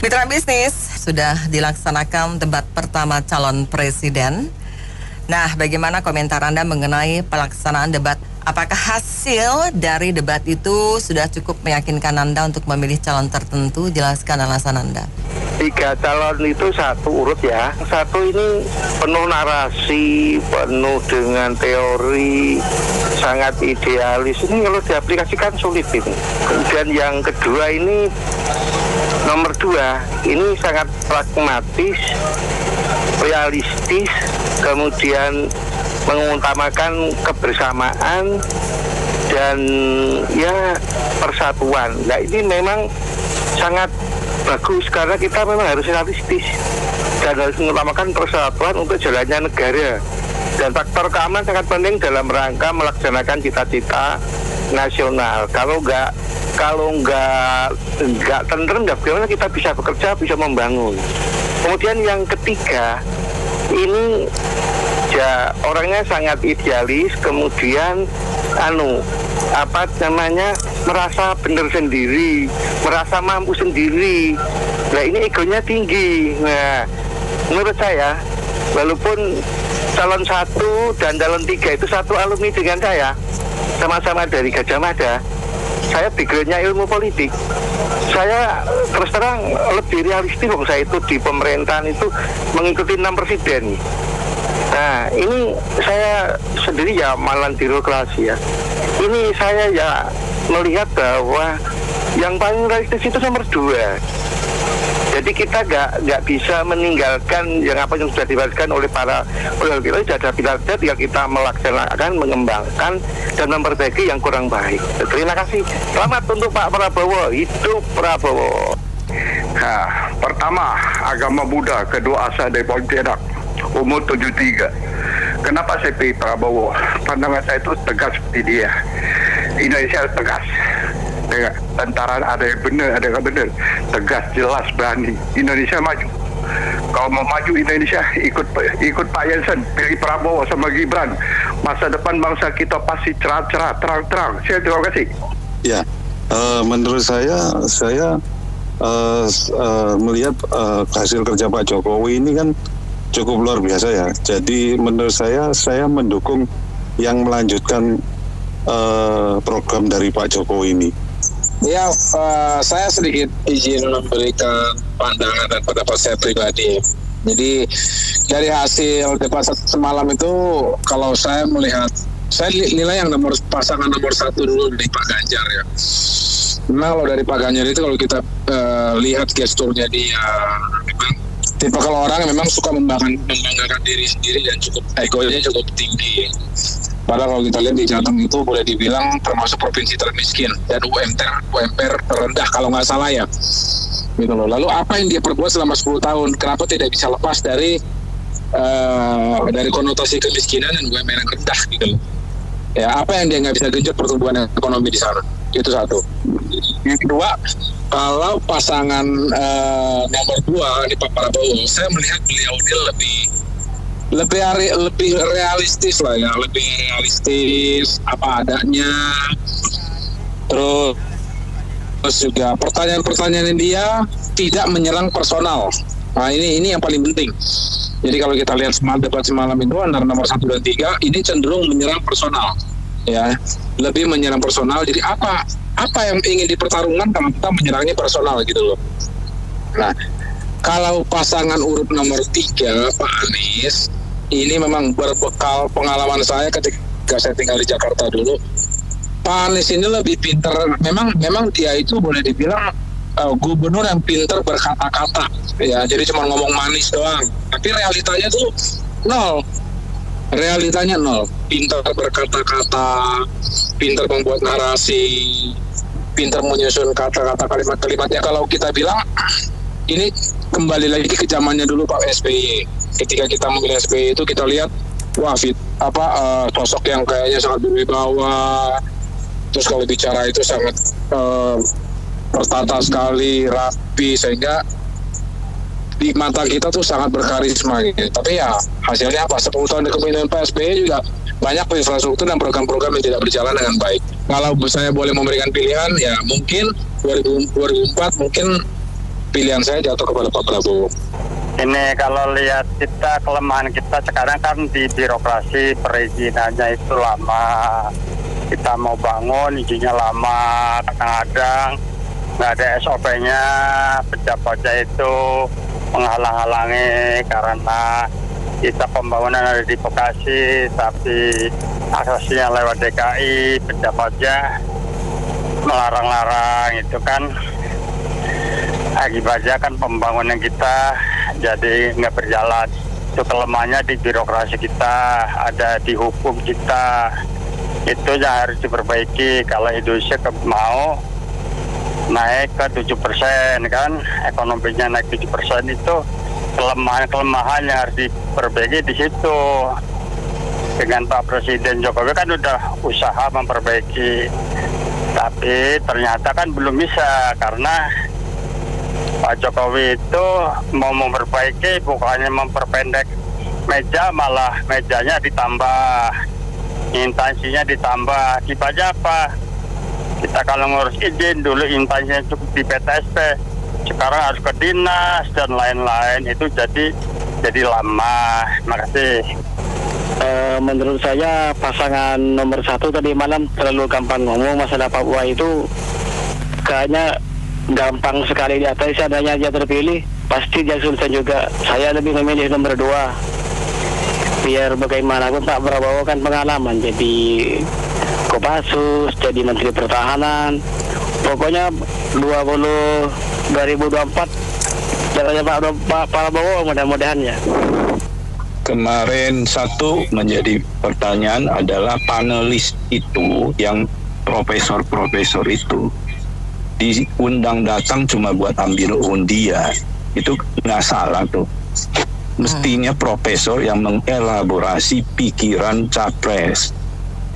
Mitra bisnis, sudah dilaksanakan debat pertama calon presiden. Nah, bagaimana komentar Anda mengenai pelaksanaan debat? Apakah hasil dari debat itu sudah cukup meyakinkan Anda untuk memilih calon tertentu? Jelaskan alasan Anda. 3 calon itu satu urut ya. Satu ini penuh narasi, penuh dengan teori, sangat idealis. Ini kalau diaplikasikan sulit ini. Kemudian yang kedua ini, nomor 2, ini sangat pragmatis, realistis, kemudian mengutamakan kebersamaan dan ya persatuan. Nah ini memang sangat bagus karena kita memang harus realistis dan harus mengutamakan persatuan untuk jalannya negara. Dan faktor keamanan sangat penting dalam rangka melaksanakan cita-cita nasional. Kalau nggak tentrem, bagaimana kita bisa bekerja, bisa membangun. Kemudian yang ketiga, ini ya orangnya sangat idealis, kemudian merasa benar sendiri, merasa mampu sendiri. Nah ini egonya tinggi. Nah menurut saya, walaupun calon 1 dan calon 3 itu satu alumni dengan saya, sama-sama dari Gajah Mada, saya backgroundnya ilmu politik. Saya terus terang lebih realistis, saya itu di pemerintahan itu mengikuti 6 presiden. Nah ini saya sendiri ya malan birokrasi ya. Ini saya ya melihat bahwa yang paling realistis itu nomor 2. Jadi kita nggak bisa meninggalkan yang apa yang sudah dibahaskan oleh para pilar. Ada pilar-pilar yang kita melaksanakan, mengembangkan dan memperbaiki yang kurang baik. Terima kasih. Selamat untuk Pak Prabowo. Hidup Prabowo. Nah, pertama agama Buddha, kedua asal dari Pontianak, umur 73. Kenapa saya pilih Prabowo? Pandangan saya itu tegas seperti dia. Indonesia tegas. Tentara ada yang benar, ada yang benar. Tegas, jelas, berani. Indonesia maju. Kalau mau maju Indonesia, ikut Pak Jensen, pilih Prabowo sama Gibran. Masa depan bangsa kita pasti cerah-cerah, terang-terang. Saya terima kasih. Ya, menurut saya melihat hasil kerja Pak Jokowi ini kan cukup luar biasa ya. Jadi menurut saya mendukung yang melanjutkan program dari Pak Jokowi ini. Ya, saya sedikit izin memberikan pandangan dan pendapat saya pribadi. Jadi dari hasil debat semalam itu, kalau saya melihat, saya nilai yang pasangan nomor 1 dulu dari Pak Ganjar ya. Nah kalau dari Pak Ganjar itu kalau kita lihat gesturnya dia, memang tipe kalau orang yang memang suka membanggakan diri sendiri dan egonya cukup tinggi. Padahal kalau kita lihat di Jateng itu boleh dibilang termasuk provinsi termiskin dan UMR terendah kalau nggak salah ya. Gitu loh. Lalu apa yang dia perbuat selama 10 tahun? Kenapa tidak bisa lepas dari konotasi kemiskinan dan UMR yang rendah gitu loh. Ya, apa yang dia nggak bisa genjot pertumbuhan ekonomi di sana? Itu satu. Yang kedua, kalau pasangan nomor 2 di Pak Prabowo, saya melihat beliau ini lebih realistis lah ya, lebih realistis apa adanya. Terus juga pertanyaan dia tidak menyerang personal. Nah ini yang paling penting. Jadi kalau kita lihat debat semalam itu antara nomor 1 dan 3 ini cenderung menyerang personal, ya, lebih menyerang personal. Jadi apa yang ingin dipertarungkan kalau kita menyerangnya personal gitu loh. Nah kalau pasangan urut nomor 3 Pak Anies ini memang berbekal pengalaman saya ketika saya tinggal di Jakarta dulu. Pak Anies ini lebih pintar. Memang dia itu boleh dibilang gubernur yang pintar berkata-kata. Ya, jadi cuma ngomong manis doang. Tapi realitanya tuh nol. Realitanya nol. Pintar berkata-kata, pintar membuat narasi, pintar menyusun kata-kata kalimat-kalimatnya. Kalau kita bilang ini kembali lagi ke zamannya dulu Pak SBY. Ketika kita memilih SBY itu kita lihat sosok yang kayaknya sangat berwibawa. Terus kalau bicara itu sangat tertata sekali, rapi, sehingga di mata kita tuh sangat berkarisma gitu. Tapi ya hasilnya apa? 10 tahun di kepemimpinan Pak SBY juga banyak infrastruktur dan program-program yang tidak berjalan dengan baik. Kalau saya boleh memberikan pilihan, ya mungkin 2004 mungkin pilihan saya jatuh kepada Pak Prabowo. Ini kalau lihat kita, kelemahan kita sekarang kan di birokrasi, perizinannya itu lama. Kita mau bangun izinnya lama, kadang-kadang nggak ada SOP-nya, pejabatnya itu menghalang-halangi karena kita pembangunan ada di Bekasi, tapi aksesnya lewat DKI, pejabatnya melarang-larang, itu kan akibatnya kan pembangunan kita jadi nggak berjalan. Itu kelemahannya di birokrasi kita, ada di hukum kita. Itu yang harus diperbaiki. Kalau Indonesia mau naik ke 7% kan, ekonominya naik 7%, itu kelemahan-kelemahan yang harus diperbaiki di situ. Dengan Pak Presiden Jokowi kan udah usaha memperbaiki, tapi ternyata kan belum bisa karena Pak Jokowi itu mau memperbaiki, bukannya memperpendek meja, malah mejanya ditambah, instansinya ditambah. Akibatnya apa? Kita kalau ngurus izin dulu instansinya cukup di PTSP, sekarang harus ke dinas dan lain-lain, itu jadi lama. Makasih. Menurut saya pasangan nomor 1 tadi malam terlalu gampang ngomong masalah Papua itu, kayaknya gampang sekali di atas. Adanya dia terpilih pasti dia susah juga. Saya lebih memilih nomor 2. Biar bagaimanapun Pak Prabowo kan pengalaman jadi Kopassus, jadi Menteri Pertahanan. Pokoknya 2024 caranya Pak Prabowo mudah-mudahan ya. Kemarin satu menjadi pertanyaan adalah panelis itu yang profesor-profesor itu diundang datang cuma buat ambil undian, itu nggak salah tuh. Mestinya profesor yang mengelaborasi pikiran capres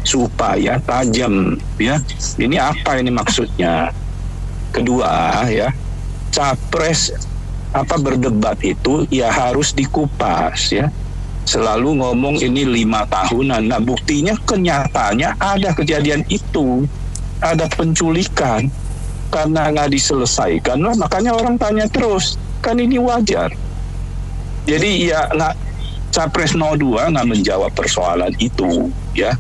supaya tajam, ya. Ini apa ini maksudnya? Kedua, ya, capres berdebat itu ya harus dikupas, ya. Selalu ngomong ini 5 tahunan. Nah, buktinya kenyataannya ada kejadian itu, ada penculikan. Karena nggak diselesaikan, makanya orang tanya terus, kan ini wajar. Jadi ya Capres 02 nggak menjawab persoalan itu, ya.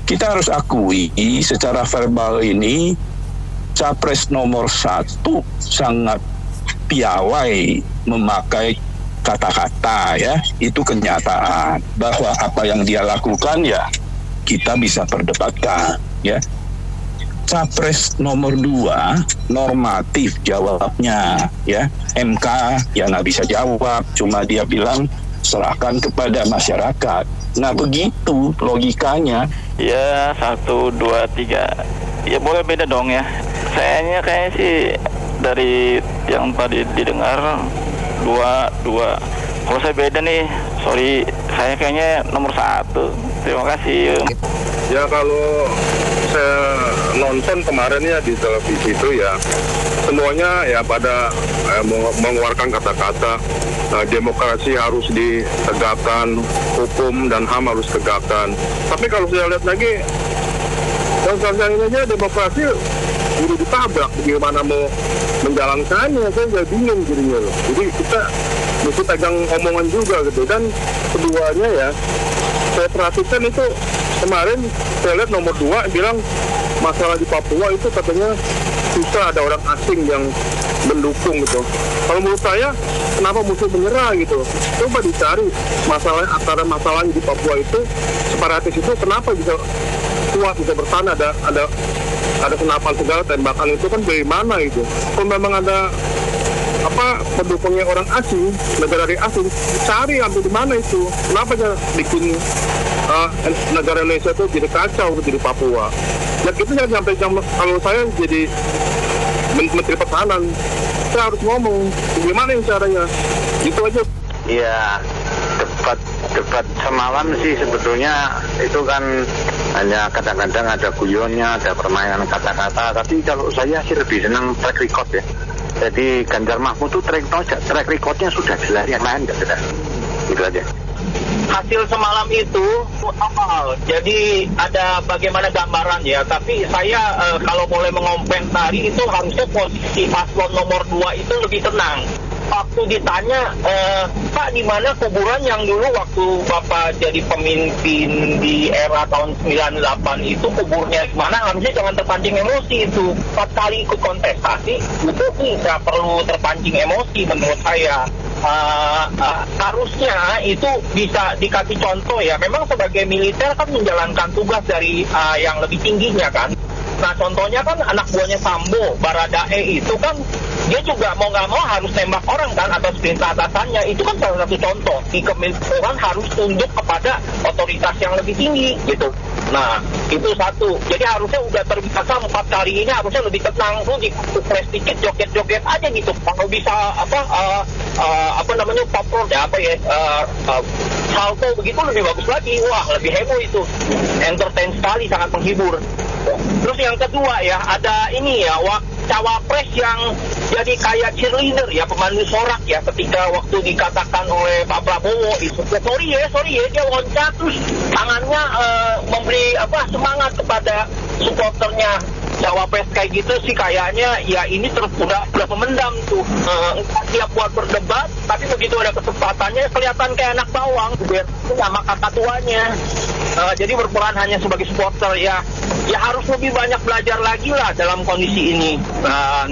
Kita harus akui secara verbal ini Capres nomor 1 sangat piawai memakai kata-kata, ya. Itu kenyataan bahwa apa yang dia lakukan ya kita bisa perdebatkan, ya. Capres nomor 2 normatif jawabnya, ya. MK ya nggak bisa jawab, cuma dia bilang serahkan kepada masyarakat. Nah begitu logikanya. Ya 1, 2, 3 ya boleh beda dong ya. Kayaknya sih dari yang tadi didengar 2. Kalau saya beda nih, sorry, saya kayaknya nomor 1. Terima kasih. Ya kalau saya nonton kemarin ya di televisi itu ya semuanya ya pada mengeluarkan kata-kata demokrasi harus ditegakkan, hukum dan HAM harus ditegakkan. Tapi kalau saya lihat lagi, sekarang ini aja demokrasi udah ditabrak, bagaimana mau menjalankannya, saya nggak bingung jadinya loh. Jadi kita mesti pegang omongan juga gitu. Dan keduanya ya, saya perhatikan itu kemarin saya lihat nomor 2 bilang masalah di Papua itu katanya susah ada orang asing yang mendukung gitu. Kalau menurut saya, kenapa mesti menyerah gitu? Coba dicari akar masalahnya di Papua itu, separatis itu kenapa bisa kuat, bisa bertahan, ada senapan segala tembakan itu kan dari mana itu? Kalau memang ada pendukungnya orang asing, negara dari asing, cari ambil di mana itu? Kenapa dia bikin negara Indonesia itu jadi kacau jadi Papua? Dan itu yang sampai kalau saya jadi Menteri Pertahanan, saya harus ngomong gimana yang caranya, gitu aja. Iya, debat semalam sih sebetulnya itu kan hanya kadang-kadang ada guyonnya, ada permainan kata-kata. Tapi kalau saya sih lebih senang track record ya. Jadi Ganjar Mahfud tuh track recordnya sudah jelas, yang lain nggak jelas. Gitu aja. hasil semalam itu jadi ada bagaimana gambaran ya, tapi saya kalau boleh mengomentari itu harusnya posisi paslon nomor 2 itu lebih tenang. Waktu ditanya, Pak, di mana kuburan yang dulu waktu Bapak jadi pemimpin di era tahun 98 itu kuburnya di mana? Harusnya jangan terpancing emosi itu. 4 kali ikut kontestasi, itu tidak perlu terpancing emosi menurut saya. Harusnya itu bisa dikasih contoh ya. Memang sebagai militer kan menjalankan tugas dari yang lebih tingginya kan. Nah contohnya kan anak buahnya Sambo, Baradae itu kan dia juga mau nggak mau harus nembak orang kan atas perintah atasannya. Itu kan salah satu contoh di kemiliteran harus tunduk kepada otoritas yang lebih tinggi gitu. Nah itu satu. Jadi harusnya udah terbiasa 4 kali ini harusnya lebih tenang tuh, dikupres dikit joget-joget aja gitu. Kalau bisa popor ya salto begitu lebih bagus lagi. Wah lebih heboh itu. Entertain sekali, sangat menghibur. Terus yang kedua ya, ada ini ya, cawapres yang jadi kayak cheerleader ya, pemandu sorak ya, ketika waktu dikatakan oleh Pak Prabowo itu, sorry ya, dia loncat terus tangannya memberi semangat kepada supporternya. Cawapres kayak gitu sih kayaknya ya ini udah memendam tuh, siap buat berdebat, tapi begitu ada kesempatannya kelihatan kayak anak bawang sama kakak tuanya. Jadi berperan hanya sebagai supporter ya harus lebih banyak belajar lagi lah dalam kondisi ini.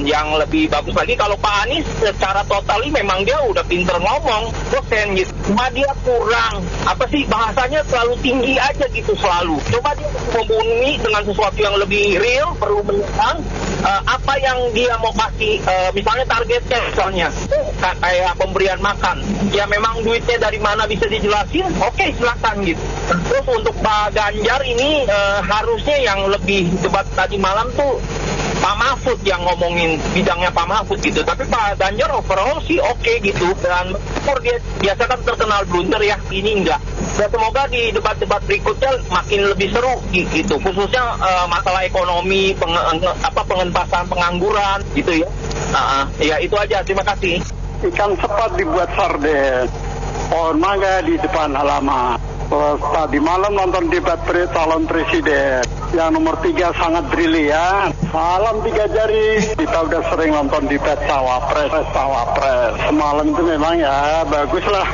Yang lebih bagus lagi kalau Pak Anies secara totali memang dia udah pinter ngomong, dosen gitu. Cuma dia kurang bahasanya terlalu tinggi aja gitu selalu. Coba dia membumi dengan sesuatu yang lebih real, perlu menyerang apa yang dia mau kasih, misalnya targetnya misalnya kayak pemberian makan. Ya memang duitnya dari mana bisa dijelasin, oke, silakan gitu. Terus untuk Pak Ganjar ini harusnya yang lebih debat tadi malam tuh Pak Mahfud yang ngomongin bidangnya Pak Mahfud gitu. Tapi Pak Ganjar overall sih oke gitu. Dan dia biasa kan terkenal blunder ya, ini enggak. Dan semoga di debat-debat berikutnya makin lebih seru gitu. Khususnya masalah ekonomi, pengentasan pengangguran gitu ya. Ya itu aja, terima kasih. Ikan sepat dibuat sarden, pohon mangga di depan halaman. Tadi malam nonton debat calon presiden yang nomor 3 sangat brilian. Salam 3 jari. Kita udah sering nonton debat cawapres. Semalam itu memang ya bagus lah.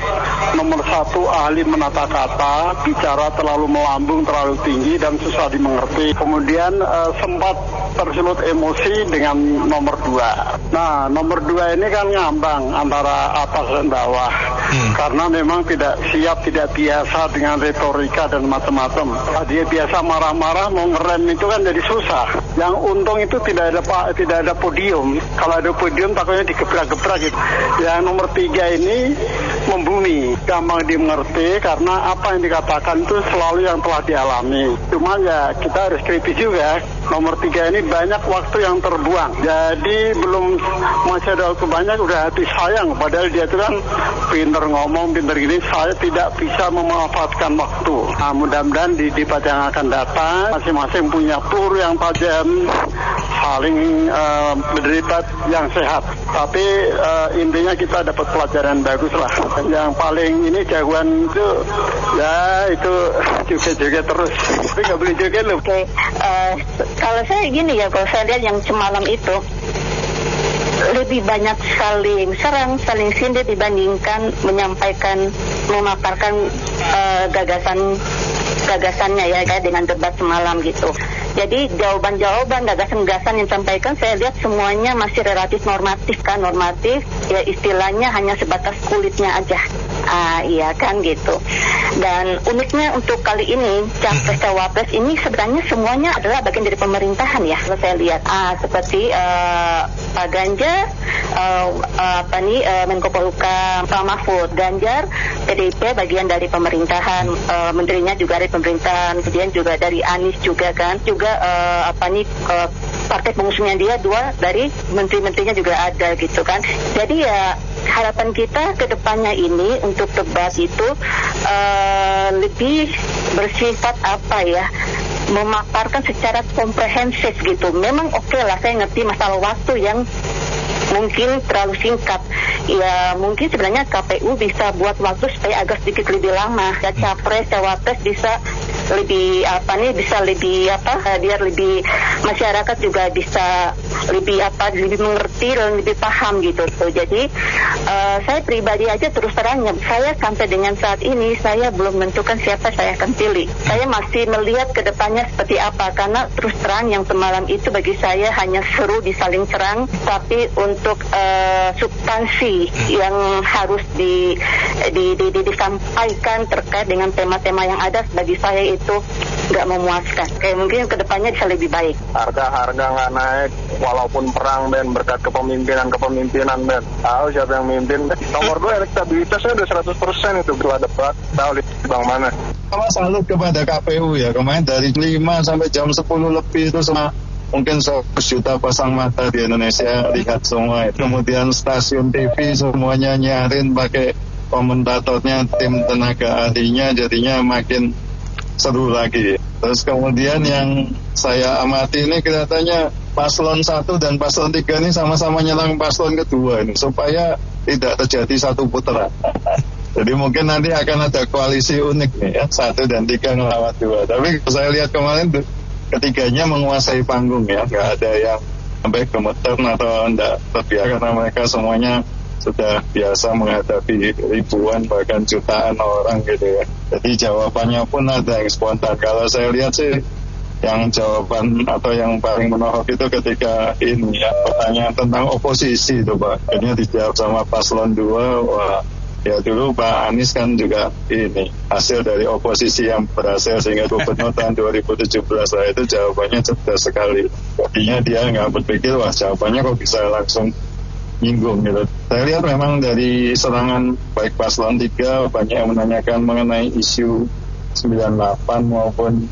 Nomor 1 ahli menata kata, bicara terlalu melambung, terlalu tinggi dan susah dimengerti. Kemudian sempat tersulut emosi dengan nomor 2. Nah nomor 2 ini kan ngambang antara atas dan bawah. Karena memang tidak siap, tidak biasa dengan retorika dan macam-macam. Dia biasa marah-marah, mau ngerem itu kan jadi susah. Yang untung itu tidak ada podium. Kalau ada podium takutnya digebrak-gebrak gitu. Yang nomor 3 ini membumi, gampang dimengerti karena apa yang dikatakan itu selalu yang telah dialami. Cuma ya kita harus kritis juga. Nomor 3 ini banyak waktu yang terbuang. Jadi belum masih ada waktu banyak udah hati sayang. Padahal dia itu kan pinter ngomong, pinter gini. Saya tidak bisa memanfaatkan waktu. Nah, mudah-mudahan di debat yang akan datang masing-masing punya peluru yang tajam, saling berdebat yang sehat. Tapi intinya kita dapat pelajaran bagus lah. Yang paling ini jagoan itu ya itu joget-joget terus. Tapi nggak boleh joget loh. Oke. Kalau saya gini ya, kalau saya lihat yang semalam itu lebih banyak saling serang, saling sindir dibandingkan memaparkan gagasannya ya kayak dengan debat semalam gitu. Jadi jawaban-jawaban, gagasan-gagasan yang disampaikan saya lihat semuanya masih relatif normatif ya istilahnya hanya sebatas kulitnya aja. Iya kan gitu. Dan uniknya untuk kali ini capres cawapres ini sebenarnya semuanya adalah bagian dari pemerintahan ya. Kalau saya lihat seperti Pak Ganjar, Menko Polhukam, Pak Mahfud. Ganjar PDIP bagian dari pemerintahan, menterinya juga dari pemerintahan, kemudian juga dari Anies juga kan, juga partai pengusungnya dia 2 dari menteri-menterinya juga ada gitu kan. Jadi ya harapan kita ke depannya ini untuk debat itu lebih bersifat memaparkan secara komprehensif gitu. Memang oke lah, saya ngerti masalah waktu yang mungkin terlalu singkat. Ya mungkin sebenarnya KPU bisa buat waktu supaya agak sedikit lebih lama. Ya capres, cawapres bisa lebih biar lebih masyarakat juga bisa lebih mengerti dan lebih paham gitu. Jadi saya pribadi aja terus terangnya, saya sampai dengan saat ini saya belum menentukan siapa saya akan pilih. Saya masih melihat ke depannya seperti apa, karena terus terang yang semalam itu bagi saya hanya seru di saling serang, tapi untuk substansi yang harus disampaikan terkait dengan tema-tema yang ada bagi saya itu nggak memuaskan. Kayak mungkin kedepannya bisa lebih baik. Harga nggak naik walaupun perang, Ben, berkat kepemimpinan Ben. Tahu siapa yang mimpin. Nomor 2 elektabilitasnya udah 100% itu setelah debat. Tahu di bang mana. Sama salut kepada KPU ya, kemarin dari 5 sampai jam 10 lebih itu sama mungkin 100 juta pasang mata di Indonesia lihat semua. Kemudian stasiun TV semuanya nyarin pakai komentatornya, tim tenaga ahlinya, jadinya makin seru lagi. Terus kemudian yang saya amati ini kelihatannya paslon 1 dan paslon 3 ini sama-sama nyerang paslon kedua ini supaya tidak terjadi satu putaran. Jadi mungkin nanti akan ada koalisi unik nih ya, 1 dan 3 ngelawan 2. Tapi saya lihat kemarin ketiganya menguasai panggung ya, nggak ada yang sampai gemeter atau enggak terbiasa, karena mereka semuanya sudah biasa menghadapi ribuan bahkan jutaan orang gitu ya. Jadi jawabannya pun ada yang spontan. Kalau saya lihat sih yang jawaban atau yang paling menohok itu ketika ini ya, pertanyaan tentang oposisi itu Pak. Akhirnya dijawab sama paslon 2, wah ya dulu Pak Anies kan juga ini hasil dari oposisi yang berhasil sehingga gubernur tahun 2017 lah, itu jawabannya cerdas sekali. Artinya dia nggak berpikir wah jawabannya kok bisa langsung nyinggung gitu. Saya lihat memang dari serangan baik paslon 3 banyak yang menanyakan mengenai isu 98 maupun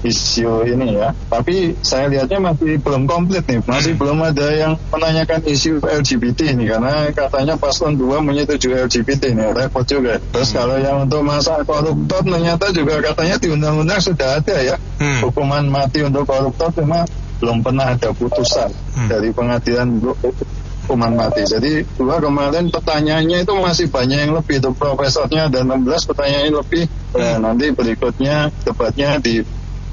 isu ini ya. Tapi saya lihatnya masih belum komplit nih. Masih belum ada yang menanyakan isu LGBT ini, karena katanya paslon 2 menyetujui LGBT ini. Repot juga. Terus kalau yang untuk masa koruptor ternyata juga katanya di undang-undang sudah ada ya. Hukuman mati untuk koruptor, cuma belum pernah ada putusan dari pengadilan hukuman mati. Jadi kemarin pertanyaannya itu masih banyak yang lebih. Itu profesornya ada 16 pertanyaan lebih. Nanti berikutnya debatnya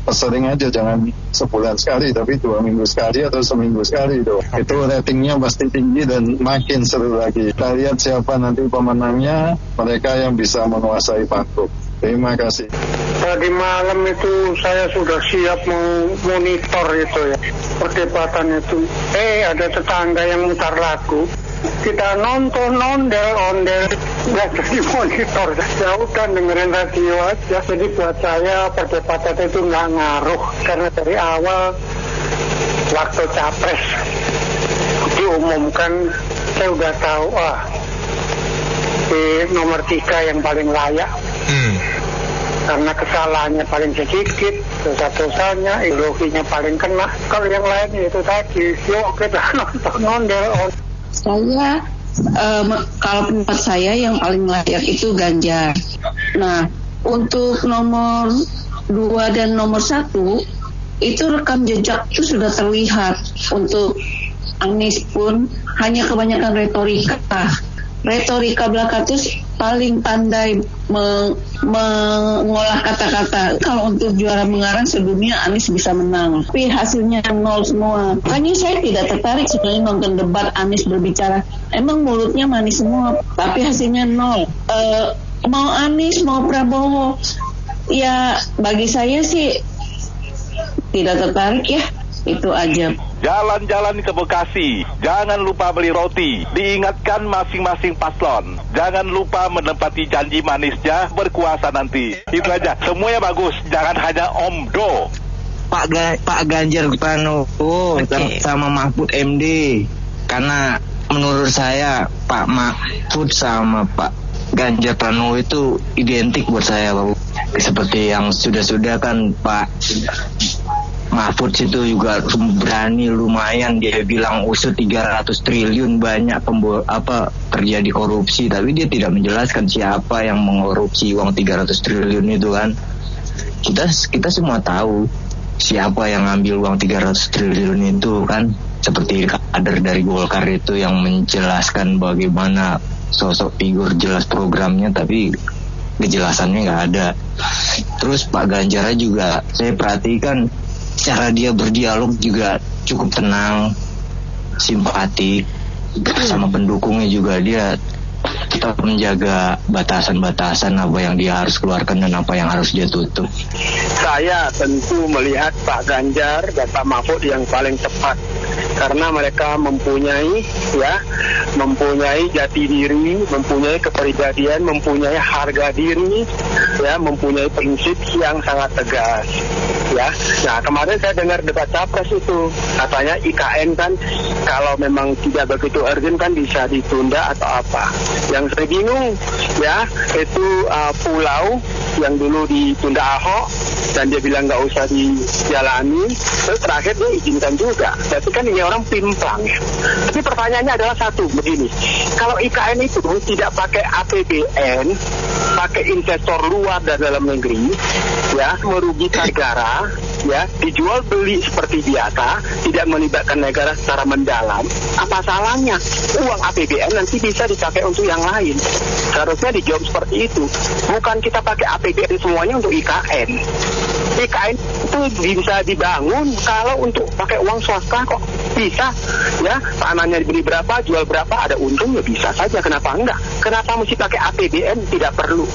sering aja, jangan sebulan sekali tapi 2 minggu sekali atau seminggu sekali itu. Itu ratingnya pasti tinggi dan makin seru lagi. Kita lihat siapa nanti pemenangnya, mereka yang bisa menguasai panggung. Terima kasih. Tadi malam itu saya sudah siap monitor itu ya, perdebatan itu. Ada tetangga yang mutar lagu. Kita nonton ondel nggak jadi monitor. Ya udah dengerin radio aja. Jadi buat saya perdebatan itu nggak ngaruh, karena dari awal waktu capres diumumkan saya udah tahu di nomor 3 yang paling layak. Karena kesalahannya paling sedikit, dosa-dosanya, ideologinya paling kena. Kalau yang lain itu tadi, yuk kita nonton ondel. Saya kalau pendapat saya yang paling layak itu Ganjar. Nah, untuk nomor 2 dan nomor 1 itu rekam jejak itu sudah terlihat. Untuk Anies pun hanya kebanyakan retorika belaka itu paling pandai mengolah kata-kata. Kalau untuk juara mengarang sedunia Anies bisa menang, tapi hasilnya 0 semua. Makanya saya tidak tertarik sebenarnya nonton debat Anies berbicara. Emang mulutnya manis semua, tapi hasilnya 0. Mau Anies mau Prabowo, ya bagi saya sih tidak tertarik ya. Itu aja. Jalan-jalan ke Bekasi, jangan lupa beli roti. Diingatkan masing-masing paslon, jangan lupa menepati janji manisnya berkuasa nanti. Itu aja, semuanya bagus, jangan hanya omdo. Pak Ganjar Pranowo sama Mahfud MD. Karena menurut saya Pak Mahfud sama Pak Ganjar Pranowo itu identik buat saya, Pak. Seperti yang sudah-sudah kan Pak Mahfud itu juga berani lumayan, dia bilang usut 300 triliun banyak terjadi korupsi, tapi dia tidak menjelaskan siapa yang mengkorupsi uang 300 triliun itu kan. Kita semua tahu siapa yang ngambil uang 300 triliun itu kan. seperti kader dari Golkar itu yang menjelaskan bagaimana sosok figur jelas programnya, tapi kejelasannya nggak ada. Terus Pak Ganjar juga saya perhatikan cara dia berdialog juga cukup tenang, simpatik, sama pendukungnya juga dia tetap menjaga batasan-batasan apa yang dia harus keluarkan dan apa yang harus dia tutup. Saya tentu melihat Pak Ganjar dan Pak Mahfud yang paling tepat karena mereka mempunyai jati diri, mempunyai kepribadian, mempunyai harga diri, mempunyai prinsip yang sangat tegas. Nah, kemarin saya dengar debat capres itu katanya IKN kan kalau memang tidak begitu urgent kan bisa ditunda atau apa. Yang saya bingung itu pulau yang dulu ditunda Ahok dan dia bilang nggak usah dijalani, terus terakhir dia izinkan juga. Berarti kan ini orang pimpang. Tapi pertanyaannya adalah satu begini, kalau IKN itu tidak pakai APBN, pakai investor luar dan dalam negeri, merugikan negara, dijual beli seperti biasa, tidak melibatkan negara secara mendalam, apa salahnya? Uang APBN nanti bisa dipakai untuk yang lain. Seharusnya dijawab seperti itu. Bukan kita pakai APBN semuanya untuk IKN. IKN itu bisa dibangun kalau untuk pakai uang swasta kok bisa, tanahnya dibeli berapa, jual berapa, ada untungnya bisa saja. Kenapa enggak? Kenapa mesti pakai APBN? Tidak perlu.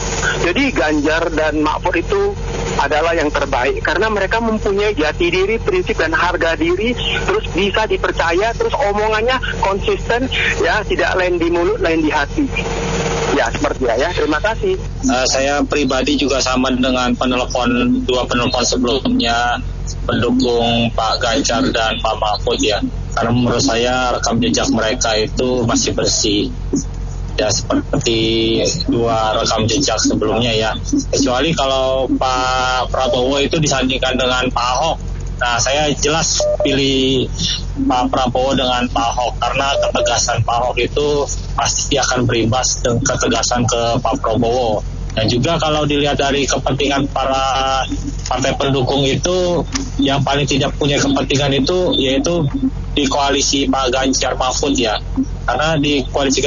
Jadi Ganjar dan Mahfud itu adalah yang terbaik karena mereka mempunyai jati diri, prinsip dan harga diri, terus bisa dipercaya, terus omongannya konsisten, tidak lain di mulut, lain di hati. Seperti terima kasih. Saya pribadi juga sama dengan dua penelpon sebelumnya, pendukung Pak Ganjar dan Pak Mahfud karena menurut saya rekam jejak mereka itu masih bersih. Seperti dua rekam jejak sebelumnya kecuali kalau Pak Prabowo itu disandingkan dengan Pak Ahok. Nah, saya jelas pilih Pak Prabowo dengan Pak Ahok karena ketegasan Pak Ahok itu pasti akan berimbas dengan ketegasan ke Pak Prabowo. Dan juga kalau dilihat dari kepentingan para partai pendukung itu, yang paling tidak punya kepentingan itu yaitu di koalisi Pak Ganjar Mahfud karena di koalisi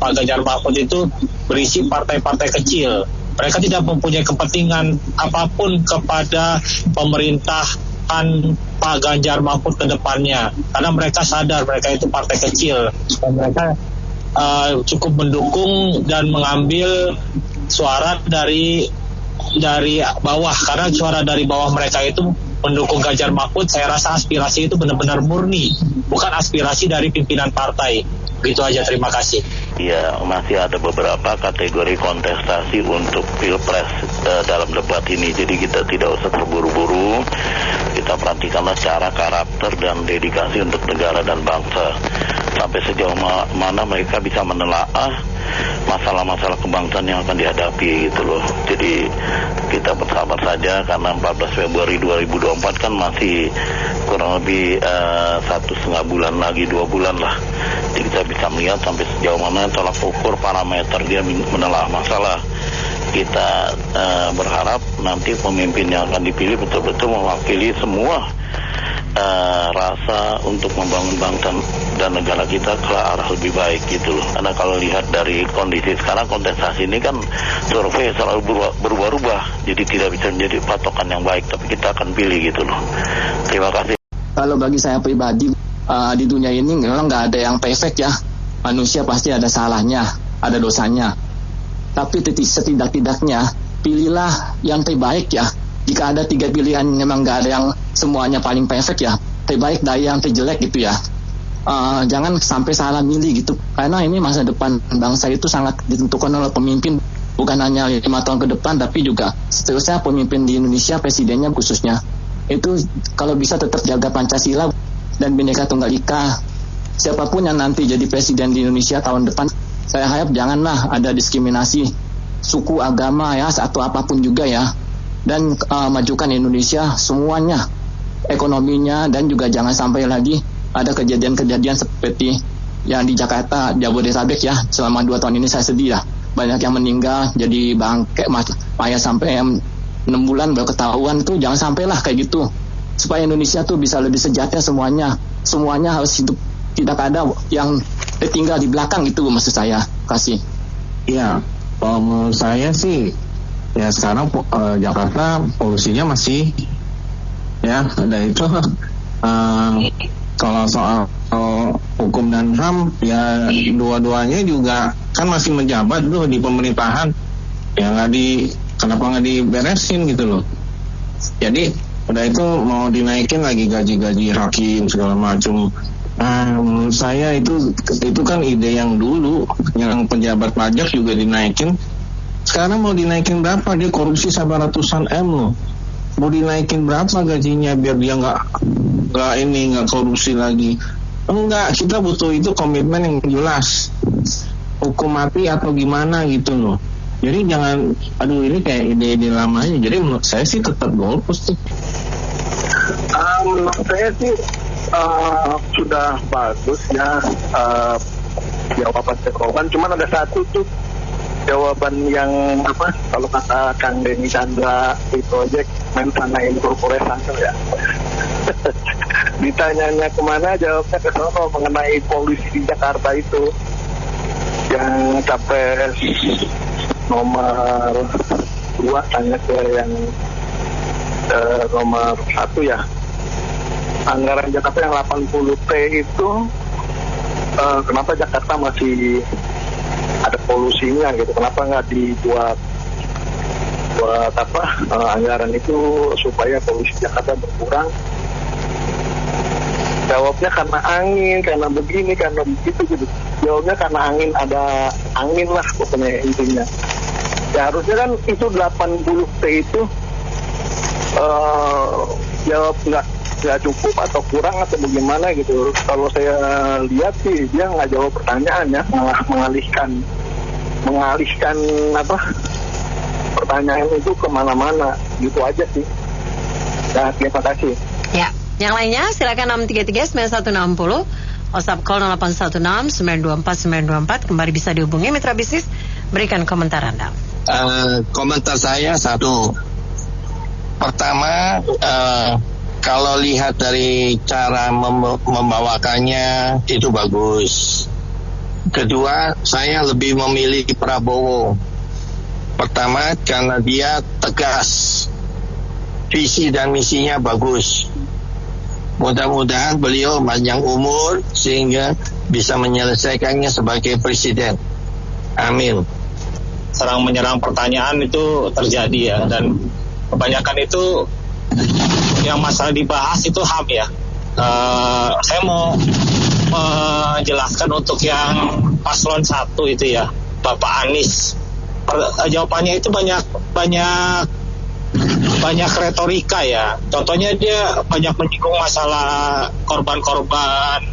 Pak Ganjar Mahfud itu berisi partai-partai kecil. Mereka tidak mempunyai kepentingan apapun kepada pemerintahan Pak Ganjar Mahfud ke depannya, karena mereka sadar mereka itu partai kecil dan mereka cukup mendukung dan mengambil suara dari bawah, karena suara dari bawah mereka itu mendukung Ganjar Mahfud. Saya rasa aspirasi itu benar-benar murni, bukan aspirasi dari pimpinan partai. Begitu aja, terima kasih. Masih ada beberapa kategori kontestasi untuk Pilpres dalam debat ini, jadi kita tidak usah terburu-buru. Kita perhatikanlah cara, karakter, dan dedikasi untuk negara dan bangsa. Sampai sejauh mana mereka bisa menelaah masalah-masalah kebangsaan yang akan dihadapi gitu loh. Jadi kita bersabar saja karena 14 Februari 2024 kan masih kurang lebih 1,5 bulan lagi, 2 bulan lah. Jadi kita bisa melihat sampai sejauh mana tolak ukur parameter dia menelaah masalah. Kita berharap nanti pemimpin yang akan dipilih betul-betul mewakili semua rasa untuk membangun bangsa dan negara kita ke arah lebih baik gitu loh. Karena kalau lihat dari kondisi sekarang, kontestasi ini kan survei selalu berubah-ubah, jadi tidak bisa menjadi patokan yang baik, tapi kita akan pilih gitu loh. Terima kasih. Kalau bagi saya pribadi, di dunia ini memang nggak ada yang perfect manusia pasti ada salahnya, ada dosanya, tapi setidak-tidaknya pilihlah yang terbaik Jika ada 3 pilihan, memang nggak ada yang semuanya paling perfect terbaik dari yang terjelek gitu jangan sampai salah milih gitu, karena ini masa depan bangsa itu sangat ditentukan oleh pemimpin, bukan hanya 5 tahun ke depan, tapi juga seterusnya pemimpin di Indonesia, presidennya khususnya. Itu kalau bisa tetap jaga Pancasila dan Bhinneka Tunggal Ika. Siapapun yang nanti jadi presiden di Indonesia tahun depan, saya harap janganlah ada diskriminasi suku, agama atau apapun juga dan majukan Indonesia semuanya, ekonominya, dan juga jangan sampai lagi ada kejadian-kejadian seperti yang di Jakarta, Jabodetabek selama 2 tahun ini saya sedih banyak yang meninggal jadi bangke mayat sampai 6 bulan baru ketahuan. Itu jangan sampailah kayak gitu, supaya Indonesia tuh bisa lebih sejahtera semuanya. semuanya harus hidup, tidak ada yang tinggal di belakang, itu maksud saya. Kasih. Iya, menurut saya sih ya sekarang Jakarta polusinya masih ya, ada itu kalau soal hukum dan HAM ya dua-duanya juga kan masih menjabat tuh di pemerintahan, ya kenapa nggak diberesin gitu loh. Jadi udah itu mau dinaikin lagi gaji hakim segala macam. Menurut saya itu kan ide yang dulu, yang penjabat pajak juga dinaikin. Sekarang mau dinaikin berapa? Dia korupsi sampai ratusan M loh. Mau dinaikin berapa gajinya biar dia nggak korupsi lagi? Enggak, kita butuh itu komitmen yang jelas. Hukum mati atau gimana gitu loh. Jadi jangan, ini kayak ide-ide lamanya. Jadi menurut saya sih tetap golput sih. Menurut saya sih sudah bagus ya jawaban Jokowi. Cuman ada satu tuh jawaban yang kalau kata Kang Denny Chandra di Project main sana incorpore sana ya. Ditanyanya kemana, jawabnya ke sono mengenai polusi di Jakarta itu yang capres nomor 2 tanya ke yang nomor 1 ya. Anggaran Jakarta yang 80T itu kenapa Jakarta masih ada polusinya gitu, kenapa nggak dibuat anggaran itu supaya polusi Jakarta berkurang? Jawabnya karena angin, karena begini, karena begitu gitu. Jawabnya karena angin, ada angin lah pokoknya intinya. Ya harusnya kan itu 80T itu jawab nggak cukup atau kurang atau bagaimana gitu. Kalau saya lihat sih dia nggak jawab pertanyaannya, malah mengalihkan pertanyaan itu kemana-mana gitu aja sih. Nah, terima kasih. Ya, yang lainnya silakan 633-9160, WhatsApp call 0816-924-924. Kembali bisa dihubungi Mitra Bisnis, berikan komentar Anda. Komentar saya satu. Pertama, kalau lihat dari cara membawakannya itu bagus. Kedua, saya lebih memilih Prabowo. Pertama, karena dia tegas, visi dan misinya bagus. Mudah-mudahan beliau panjang umur sehingga bisa menyelesaikannya sebagai presiden. Amin. Serang menyerang pertanyaan itu terjadi ya, dan kebanyakan itu yang masalah dibahas itu HAM ya. Saya mau menjelaskan untuk yang paslon 1 itu ya, Bapak Anies. Jawabannya itu banyak retorika ya. Contohnya dia banyak menyinggung masalah korban-korban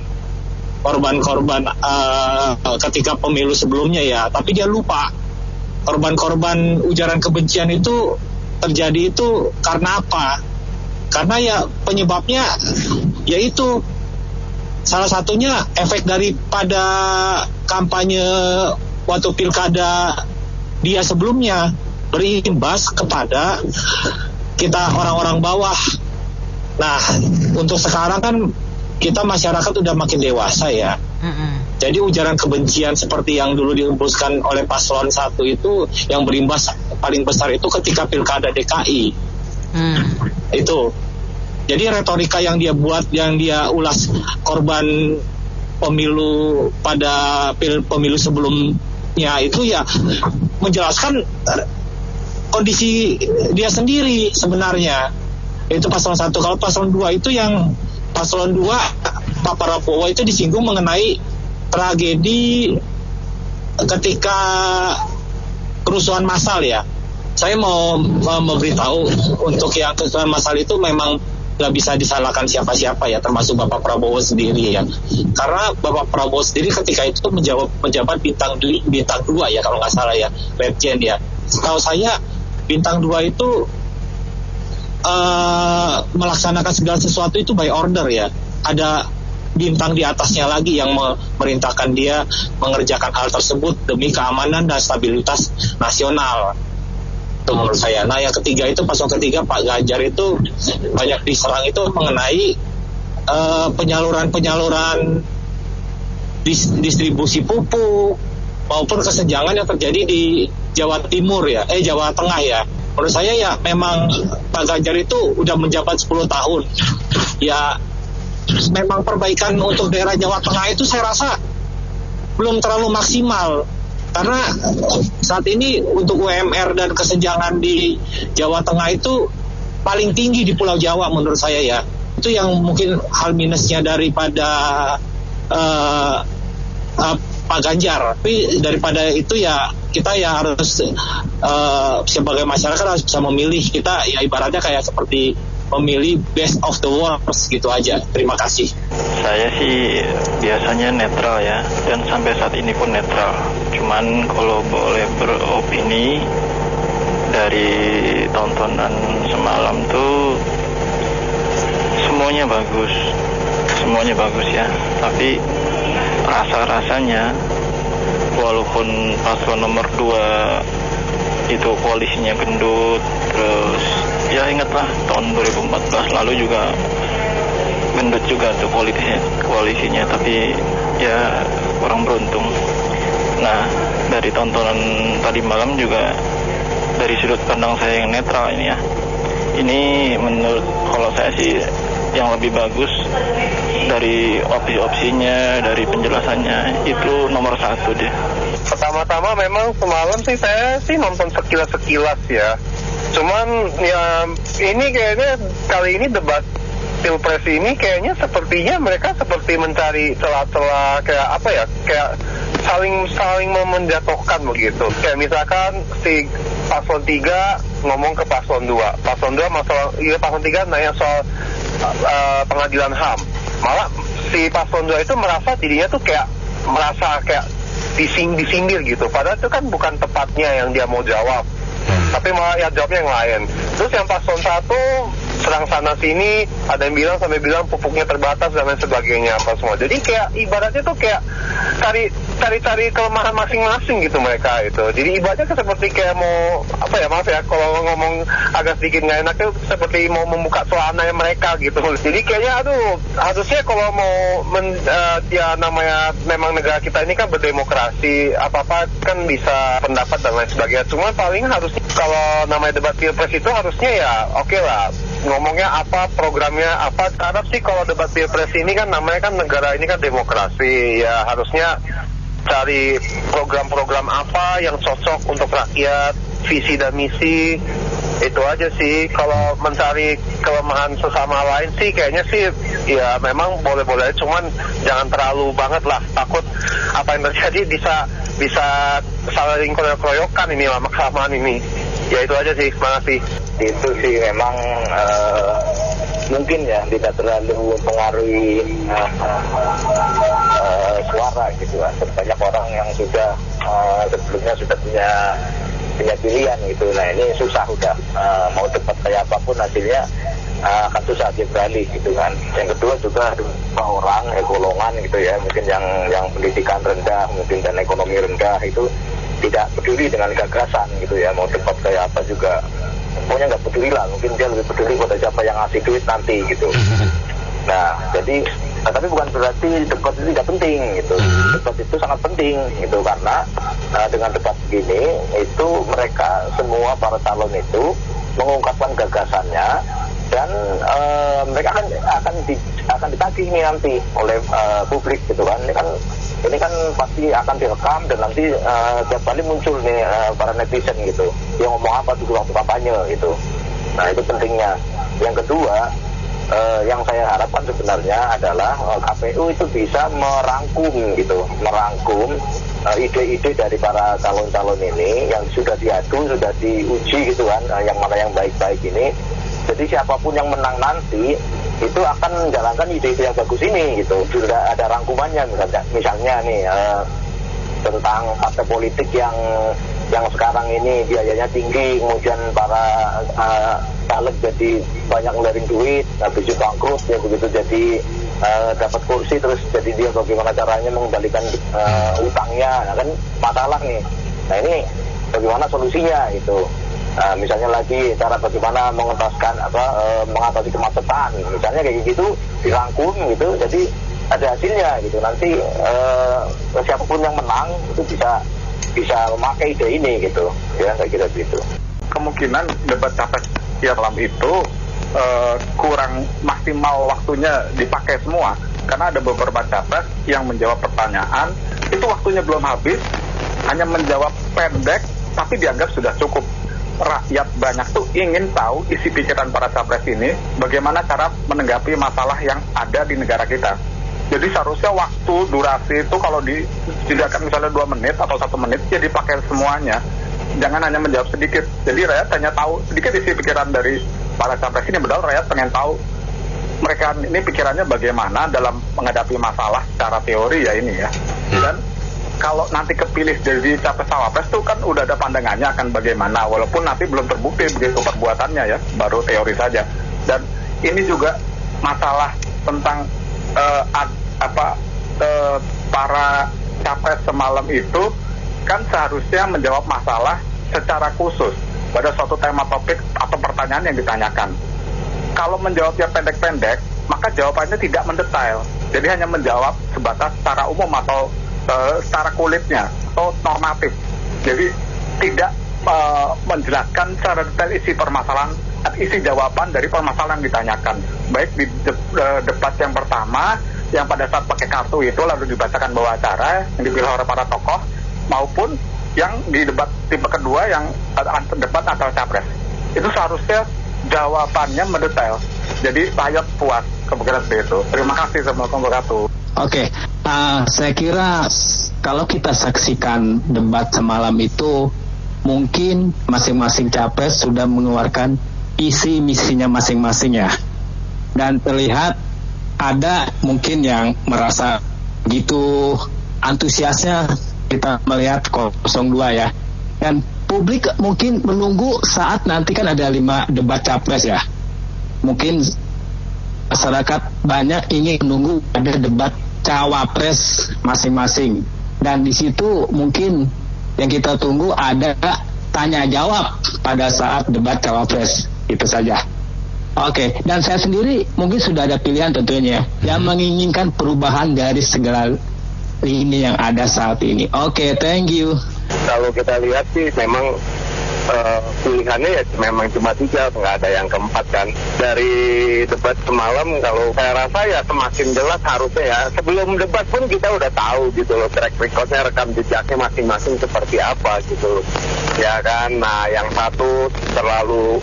ketika pemilu sebelumnya ya. Tapi dia lupa korban-korban ujaran kebencian itu terjadi itu karena apa? Karena ya penyebabnya yaitu salah satunya efek daripada kampanye waktu pilkada dia sebelumnya berimbas kepada kita orang-orang bawah. Nah, untuk sekarang kan kita masyarakat udah makin dewasa ya. Jadi ujaran kebencian seperti yang dulu dihembuskan oleh paslon 1 itu yang berimbas paling besar itu ketika pilkada DKI. Itu. Jadi retorika yang dia buat, yang dia ulas korban pemilu pada pemilu sebelumnya itu ya menjelaskan kondisi dia sendiri sebenarnya. Itu paslon 1. Kalau paslon 2 itu yang paslon 2 Pak Prabowo itu disinggung mengenai tragedi ketika kerusuhan massal ya. Saya mau memberitahu untuk yang kerusuhan massal itu memang nggak bisa disalahkan siapa-siapa ya, termasuk Bapak Prabowo sendiri ya. Karena Bapak Prabowo sendiri ketika itu menjabat bintang 2 ya kalau nggak salah ya, Letjen ya. Setahu saya bintang 2 itu melaksanakan segala sesuatu itu by order ya. Ada bintang di atasnya lagi yang memerintahkan dia mengerjakan hal tersebut demi keamanan dan stabilitas nasional. Itu menurut saya. Nah yang ketiga itu paslon ketiga Pak Ganjar itu banyak diserang itu mengenai penyaluran distribusi pupuk maupun kesenjangan yang terjadi di Jawa Timur ya, Jawa Tengah ya. Menurut saya ya memang Pak Ganjar itu udah menjabat 10 tahun. Ya memang perbaikan untuk daerah Jawa Tengah itu saya rasa belum terlalu maksimal. Karena saat ini untuk UMR dan kesenjangan di Jawa Tengah itu paling tinggi di Pulau Jawa menurut saya ya. Itu yang mungkin hal minusnya daripada Pak Ganjar. Tapi daripada itu ya kita ya harus sebagai masyarakat harus bisa memilih. Kita ya ibaratnya kayak seperti memilih best of the worst gitu aja. Terima kasih. Saya sih biasanya netral ya, dan sampai saat ini pun netral. Cuman kalau boleh beropini dari tontonan semalam tuh semuanya bagus ya. Tapi rasa-rasanya walaupun paslon nomor 2 itu koalisinya gendut, terus ya ingatlah tahun 2014 lalu juga gendut juga tuh koalisinya, tapi ya kurang beruntung. Nah, dari tontonan tadi malam juga dari sudut pandang saya yang netral ini ya, ini menurut kalau saya sih yang lebih bagus dari opsi-opsinya, dari penjelasannya itu nomor 1 deh. Pertama-tama memang semalam sih saya sih nonton sekilas ya. Cuman ya ini kayaknya kali ini debat Pilpres ini kayaknya sepertinya mereka seperti mencari celah-celah kayak apa ya, kayak saling menjatuhkan begitu. Kayak misalkan si paslon 3 ngomong ke paslon 2. Paslon 2 masalah, paslon 3 nanya soal pengadilan HAM. Malah si paslon 2 itu merasa dirinya tuh merasa kayak disindir gitu. Padahal itu kan bukan tepatnya yang dia mau jawab. Tapi malah ya jawabnya yang lain. Terus yang paslon 1 serang sana sini, ada yang bilang sampai bilang pupuknya terbatas dan lain sebagainya apa semua. Jadi kayak ibaratnya tuh kayak cari kelemahan masing-masing gitu mereka itu. Jadi ibaratnya seperti kayak mau apa ya, maaf ya kalau ngomong agak sedikit nggak enak, itu seperti mau membuka celana mereka gitu. Jadi kayaknya harusnya kalau mau ya namanya memang negara kita ini kan berdemokrasi, apa-apa kan bisa pendapat dan lain sebagainya. Cuma paling harusnya kalau namanya debat Pilpres itu harusnya ya oke lah, ngomongnya apa, programnya apa. Karena sih kalau debat Pilpres ini kan namanya kan negara ini kan demokrasi, ya harusnya cari program-program apa yang cocok untuk rakyat, visi dan misi. Itu aja sih. Kalau mencari kelemahan sesama lain sih kayaknya sih ya memang boleh-boleh, cuman jangan terlalu banget lah, takut apa yang terjadi bisa saling keroyokan ini lama kelamaan ini. Ya itu aja sih, terima kasih. Itu sih memang mungkin ya tidak terlalu mempengaruhi suara gitu kan. Banyak orang yang sudah sebelumnya sudah punya pilihan gitu. Nah ini susah udah mau debat kayak apapun hasilnya akan susah dia beralih gitu kan. Yang kedua juga ada orang golongan gitu ya, mungkin yang pendidikan rendah mungkin dan ekonomi rendah itu tidak peduli dengan gagasan gitu ya, mau debat kayak apa juga pokoknya nggak peduli lah, mungkin dia lebih peduli pada siapa yang ngasih duit nanti gitu. Nah jadi tapi bukan berarti debat itu tidak penting gitu. Debat itu sangat penting gitu, karena dengan debat begini itu mereka semua para calon itu mengungkapkan gagasannya dan mereka akan ditagih nih nanti oleh publik gitu kan. Ini kan pasti akan direkam dan nanti tiap kali muncul nih para netizen gitu, dia ngomong apa tuh waktu kampanye gitu. Nah itu pentingnya. Yang kedua yang saya harapkan sebenarnya adalah KPU itu bisa merangkum ide-ide dari para calon-calon ini yang sudah diadu, sudah diuji gitu kan, yang mana yang baik-baik ini. Jadi siapapun yang menang nanti itu akan menjalankan ide-ide yang bagus ini gitu. Sudah ada rangkumannya misalnya nih tentang partai politik yang sekarang ini biayanya tinggi, kemudian para caleg jadi banyak ngeluarin duit, habis itu bangkrut ya begitu, jadi dapat kursi terus jadi dia bagaimana caranya mengembalikan utangnya. Nah kan masalah nih. Nah ini bagaimana solusinya itu. Misalnya lagi cara bagaimana mengatasi kemacetan, misalnya kayak gitu dirangkum gitu, jadi ada hasilnya gitu. Nanti siapapun yang menang itu bisa memakai ide ini gitu, ya saya kira begitu. Kemungkinan debat capres yang malam itu kurang maksimal waktunya dipakai semua, karena ada beberapa capres yang menjawab pertanyaan itu waktunya belum habis, hanya menjawab pendek tapi dianggap sudah cukup. Rakyat banyak tuh ingin tahu isi pikiran para capres ini, bagaimana cara menanggapi masalah yang ada di negara kita. Jadi seharusnya waktu durasi itu kalau disediakan misalnya 2 menit atau 1 menit, ya dipakai semuanya. Jangan hanya menjawab sedikit. Jadi rakyat hanya tahu sedikit isi pikiran dari para capres ini, padahal rakyat pengen tahu mereka ini pikirannya bagaimana dalam menghadapi masalah secara teori ya ini ya. Dan kalau nanti kepilih jadi capres-cawapres tuh kan udah ada pandangannya akan bagaimana, walaupun nanti belum terbukti begitu perbuatannya ya, baru teori saja. Dan ini juga masalah tentang para capres semalam itu kan seharusnya menjawab masalah secara khusus pada suatu tema topik atau pertanyaan yang ditanyakan. Kalau menjawabnya pendek-pendek, maka jawabannya tidak mendetail. Jadi hanya menjawab sebatas secara umum atau secara kulitnya atau normatif. Jadi tidak menjelaskan secara detail isi permasalahan, isi jawaban dari permasalahan yang ditanyakan. Baik di debat yang pertama yang pada saat pakai kartu itu lalu dibacakan bahwa acara yang dipilih oleh para tokoh, maupun yang di debat tipe kedua yang debat antar capres. Itu seharusnya jawabannya mendetail. Jadi rakyat puas kebetulan seperti itu. Terima kasih. Assalamualaikum warahmatullahi wabarakatuh. Oke, saya kira kalau kita saksikan debat semalam itu, mungkin masing-masing capres sudah mengeluarkan isi misinya masing-masing ya. Dan terlihat ada mungkin yang merasa gitu antusiasnya, kita melihat 02 ya. Dan publik mungkin menunggu saat nanti kan ada 5 debat capres ya. Mungkin masyarakat banyak ingin menunggu ada debat cawapres masing-masing, dan di situ mungkin yang kita tunggu ada tanya jawab pada saat debat cawapres. Itu saja. Oke, dan saya sendiri mungkin sudah ada pilihan tentunya yang menginginkan perubahan dari segala ini yang ada saat ini. Oke, thank you. Kalau kita lihat sih memang pilihannya ya memang cuma 3, nggak ada yang keempat kan. Dari debat semalam kalau saya rasa ya semakin jelas harusnya ya. Sebelum debat pun kita udah tahu gitu loh track recordnya, rekam jejaknya masing-masing seperti apa gitu loh. Ya kan, nah yang satu terlalu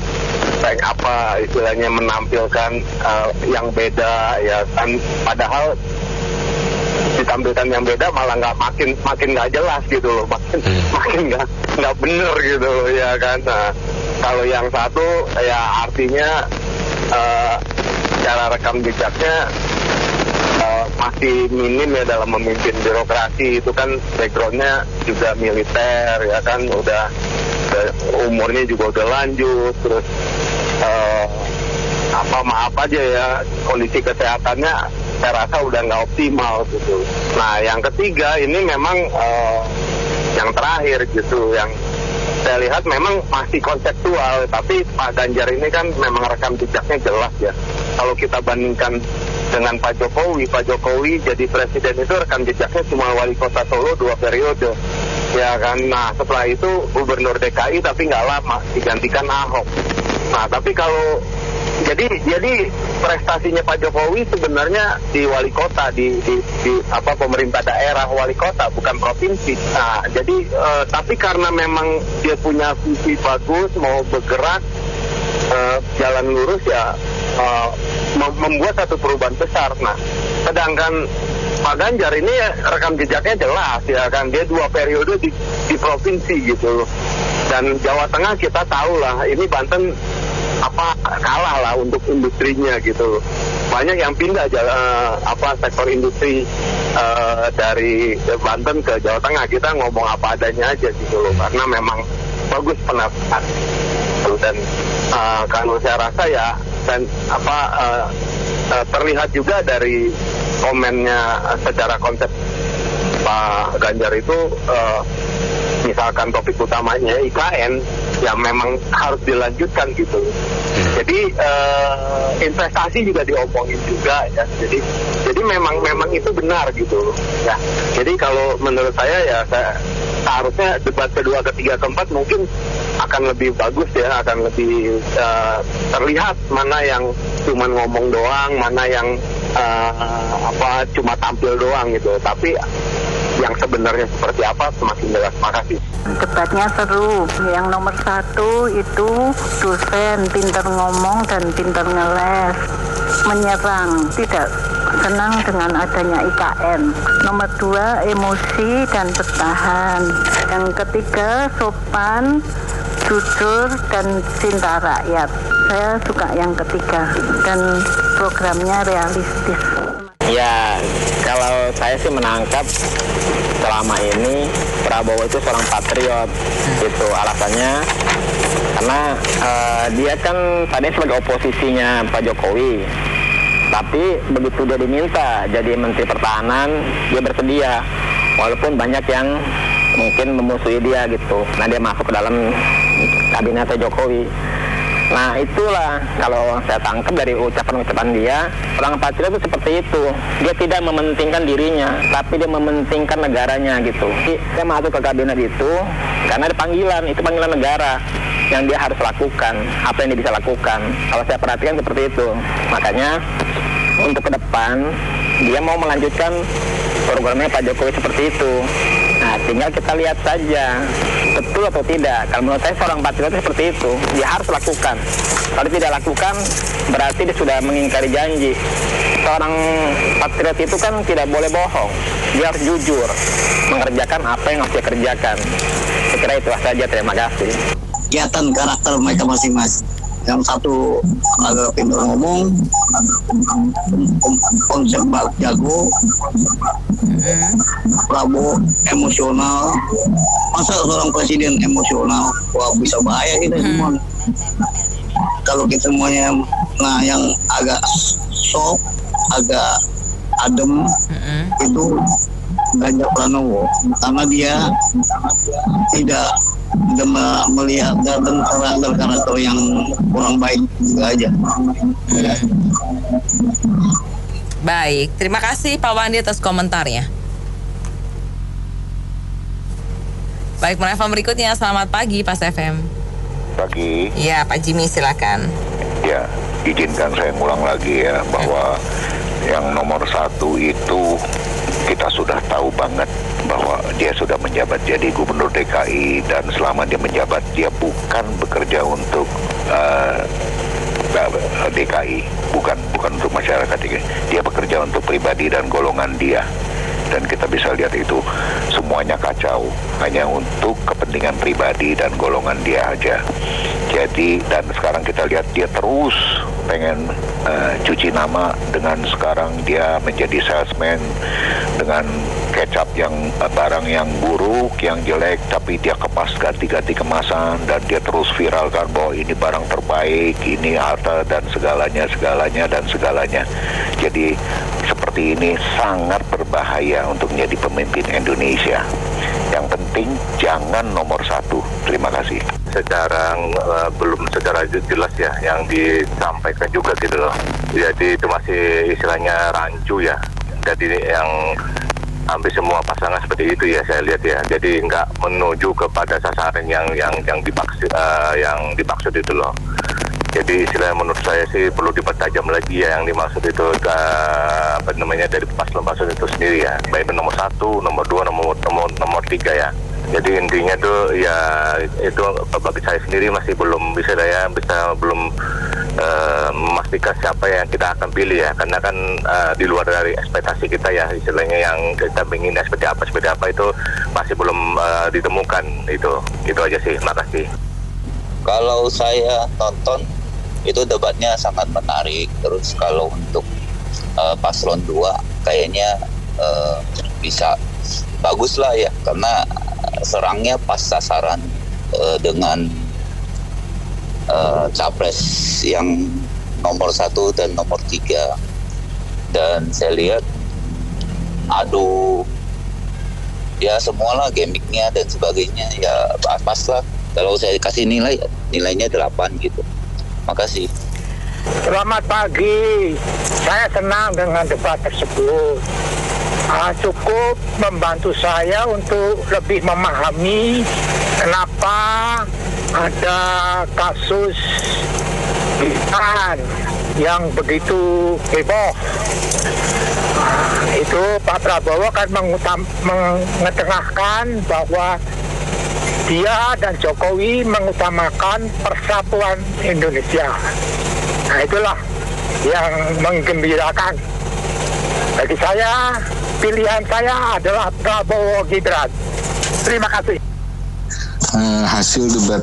istilahnya menampilkan yang beda ya kan, padahal ditampilkan yang beda malah makin nggak jelas gitu loh, makin nggak bener gitu loh ya kan. Nah, kalau yang satu ya artinya cara rekam jejaknya masih minim ya dalam memimpin birokrasi. Itu kan backgroundnya juga militer ya kan, udah umurnya juga udah lanjut, terus maaf aja ya kondisi kesehatannya saya rasa udah nggak optimal gitu. Nah yang ketiga ini memang yang terakhir gitu, yang saya lihat memang masih konseptual, tapi Pak Ganjar ini kan memang rekam jejaknya jelas ya. Kalau kita bandingkan dengan Pak Jokowi jadi presiden itu rekam jejaknya cuma wali kota Solo 2 periode ya kan. Nah setelah itu gubernur DKI tapi nggak lama digantikan Ahok. Nah tapi kalau jadi prestasinya Pak Jokowi sebenarnya di wali kota, di pemerintah daerah wali kota, bukan provinsi. Nah jadi tapi karena memang dia punya visi bagus, mau bergerak jalan lurus ya, membuat satu perubahan besar. Nah sedangkan Pak Ganjar ini rekam jejaknya jelas ya kan, dia 2 periode di provinsi gitu loh. Dan Jawa Tengah kita tahu lah, ini Banten kalah lah untuk industrinya gitu. Banyak yang pindah sektor industri dari Banten ke Jawa Tengah. Kita ngomong apa adanya aja gitu loh, karena memang bagus penataan. Dan kalau saya rasa ya dan terlihat juga dari komennya secara konsep Pak Ganjar itu misalkan topik utamanya IKN, ya memang harus dilanjutkan gitu. Jadi investasi juga diomongin juga ya. Jadi memang itu benar gitu ya. Jadi kalau menurut saya ya seharusnya debat kedua, ketiga, keempat mungkin akan lebih bagus ya, akan lebih terlihat mana yang cuma ngomong doang, mana yang cuma tampil doang gitu. Tapi yang sebenarnya seperti apa semakin jelas. Makasih. Debatnya seru. Yang nomor 1 itu dosen, pintar ngomong dan pintar ngeles, menyerang, tidak senang dengan adanya IKN. Nomor 2 emosi dan bertahan. Yang ketiga sopan, jujur dan cinta rakyat. Saya suka yang ketiga dan programnya realistis. Ya, kalau saya sih menangkap selama ini Prabowo itu seorang patriot. Itu alasannya karena dia kan tadi sebagai oposisinya Pak Jokowi. Tapi begitu dia diminta jadi Menteri Pertahanan, dia bersedia. Walaupun banyak yang mungkin memusuhi dia gitu. Nah, dia masuk ke dalam kabinetnya Jokowi. Nah, itulah kalau saya tangkap dari ucapan-ucapan dia, orang patriot itu seperti itu. Dia tidak mementingkan dirinya, tapi dia mementingkan negaranya gitu. Dia masuk ke kabinet itu karena ada panggilan, itu panggilan negara yang dia harus lakukan, apa yang dia bisa lakukan. Kalau saya perhatikan seperti itu. Makanya untuk ke depan dia mau melanjutkan programnya Pak Jokowi seperti itu. Nah, tinggal kita lihat saja betul atau tidak. Kalau menurut saya seorang patriot seperti itu, dia harus lakukan. Kalau tidak lakukan, berarti dia sudah mengingkari janji. Seorang patriot itu kan tidak boleh bohong. Dia harus jujur, mengerjakan apa yang harus dia kerjakan. Saya kira itu saja, terima kasih. Kelihatan karakter mereka masing-masing. Yang satu agak pintar ngomong, konsep jago, Prabowo emosional. Masa seorang presiden emosional? Wah, bisa bahaya kita semua. Kalau kita semuanya, nah yang agak soft, agak adem, itu Ganjar Pranowo, karena dia tidak melihat dan karakter yang kurang baik juga aja. Baik, terima kasih Pak Wandi atas komentarnya. Baik, menelpon berikutnya. Selamat pagi Pak FM. Pagi. Ya, Pak Jimmy silakan. Ya, izinkan saya ngulang lagi ya bahwa yang nomor 1 itu kita sudah tahu banget bahwa dia sudah menjabat jadi gubernur DKI, dan selama dia menjabat dia bukan bekerja untuk DKI, bukan untuk masyarakat DKI. Dia bekerja untuk pribadi dan golongan dia, dan kita bisa lihat itu semuanya kacau hanya untuk kepentingan pribadi dan golongan dia aja. Jadi, dan sekarang kita lihat dia terus pengen cuci nama dengan sekarang dia menjadi salesman dengan kecap yang barang yang buruk, yang jelek, tapi dia kemas ganti-ganti kemasan, dan dia terus viralkan bahwa ini barang terbaik, ini harta dan segalanya. Jadi seperti ini sangat berbahaya untuk menjadi pemimpin Indonesia. Yang penting jangan nomor 1. Terima kasih. Belum secara jelas ya yang disampaikan juga gitu loh. Jadi itu masih istilahnya rancu ya. Jadi yang hampir semua pasangan seperti itu ya saya lihat ya. Jadi nggak menuju kepada sasaran yang dimaksud itu loh. Jadi istilahnya menurut saya sih perlu dipertajam lagi ya yang dimaksud itu dari paslon-paslon itu sendiri ya. Baik nomor 1, nomor 2, nomor 3 ya. Jadi intinya tuh ya itu bagi saya sendiri masih belum bisa memastikan siapa yang kita akan pilih ya, karena kan di luar dari ekspektasi kita ya, istilahnya yang kita ingin seperti apa itu masih belum ditemukan. Itu aja sih. Makasih. Kalau saya nonton itu debatnya sangat menarik. Terus kalau untuk paslon 2 kayaknya bisa bagus lah ya, karena serangnya pas sasaran dengan capres yang nomor 1 dan nomor 3. Dan saya lihat ya semualah gimmicknya dan sebagainya ya pas lah. Kalau saya kasih nilainya 8 gitu. Makasih. Selamat pagi. Saya senang dengan debat tersebut. Cukup membantu saya untuk lebih memahami kenapa ada kasus yang begitu heboh. Itu Pak Prabowo kan mengetengahkan bahwa dia dan Jokowi mengutamakan persatuan Indonesia. Nah, itulah yang menggembirakan. Bagi saya, pilihan saya adalah Prabowo Gibran. Terima kasih. Hasil debat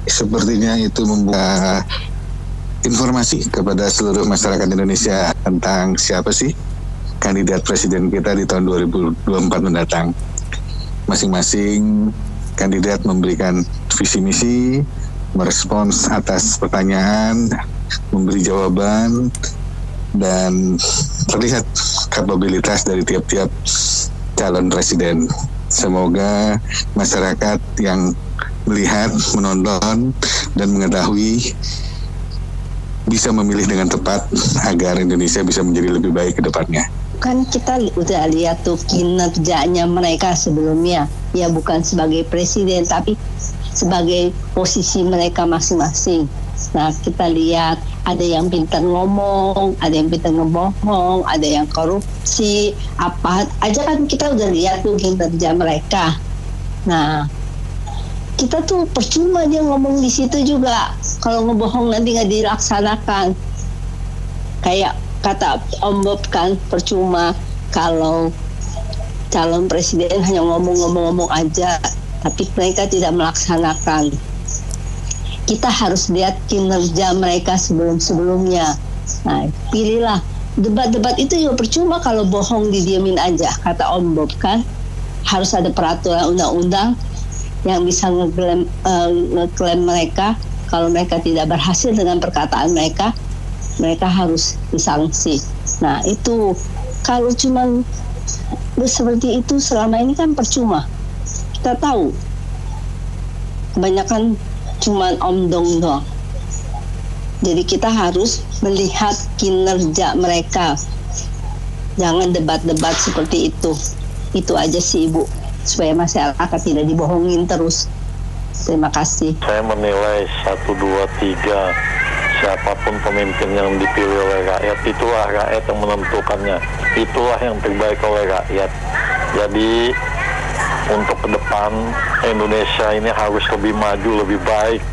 sepertinya itu membuka informasi kepada seluruh masyarakat Indonesia tentang siapa sih kandidat presiden kita di tahun 2024 mendatang. Masing-masing kandidat memberikan visi misi, merespons atas pertanyaan, memberi jawaban, dan terlihat kapabilitas dari tiap-tiap calon presiden. Semoga masyarakat yang melihat, menonton, dan mengetahui bisa memilih dengan tepat agar Indonesia bisa menjadi lebih baik ke depannya. Kan kita udah lihat tuh kinerjanya mereka sebelumnya, ya bukan sebagai presiden tapi sebagai posisi mereka masing-masing. Nah, kita lihat ada yang pintar ngomong, ada yang pintar ngebohong, ada yang korupsi, apa aja kan kita udah lihat tuh kinerja mereka. Nah, kita tuh percuma dia ngomong di situ juga. Kalau ngebohong nanti nggak dilaksanakan. Kayak kata Om Bob kan, percuma kalau calon presiden hanya ngomong-ngomong aja, tapi mereka tidak melaksanakan. Kita harus lihat kinerja mereka sebelum-sebelumnya. Nah, pilihlah. Debat-debat itu juga percuma kalau bohong didiemin aja. Kata Om Bob kan, harus ada peraturan undang-undang yang bisa ngeklaim mereka. Kalau mereka tidak berhasil dengan perkataan mereka, mereka harus disanksi. Nah, itu kalau cuma seperti itu selama ini kan percuma. Kita tahu kebanyakan cuma omdong doang. Jadi kita harus melihat kinerja mereka. Jangan debat-debat seperti itu. Itu aja sih Ibu, supaya masyarakat tidak dibohongin terus. Terima kasih. Saya menilai 1, 2, 3 siapapun pemimpin yang dipilih oleh rakyat, itulah rakyat yang menentukannya. Itulah yang terbaik oleh rakyat. Jadi untuk ke depan Indonesia ini harus lebih maju, lebih baik,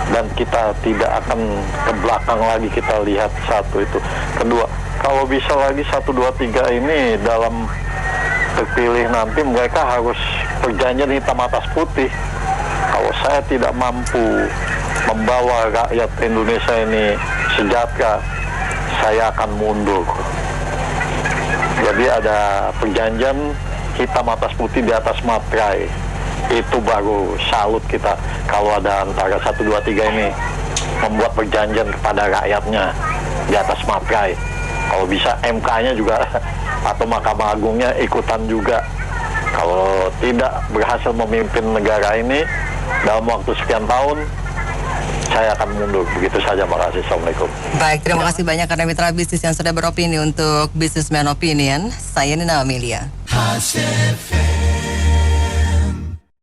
dan kita tidak akan ke belakang lagi. Kita lihat satu itu. Kedua, kalau bisa lagi 1, 2, 3 ini dalam terpilih nanti mereka harus perjanjian hitam atas putih. Kalau saya tidak mampu membawa rakyat Indonesia ini sejahtera, saya akan mundur. Jadi ada perjanjian hitam atas putih di atas materai. Itu baru salut kita kalau ada antara 1, 2, 3 ini membuat perjanjian kepada rakyatnya di atas materai. Kalau bisa MK-nya juga atau Mahkamah Agungnya ikutan juga. Kalau tidak berhasil memimpin negara ini dalam waktu sekian tahun, saya akan mundur. Begitu saja, makasih. Assalamualaikum. Baik, terima kasih banyak karena mitra bisnis yang sudah beropini untuk Businessman Opinion. Saya Nina Amelia.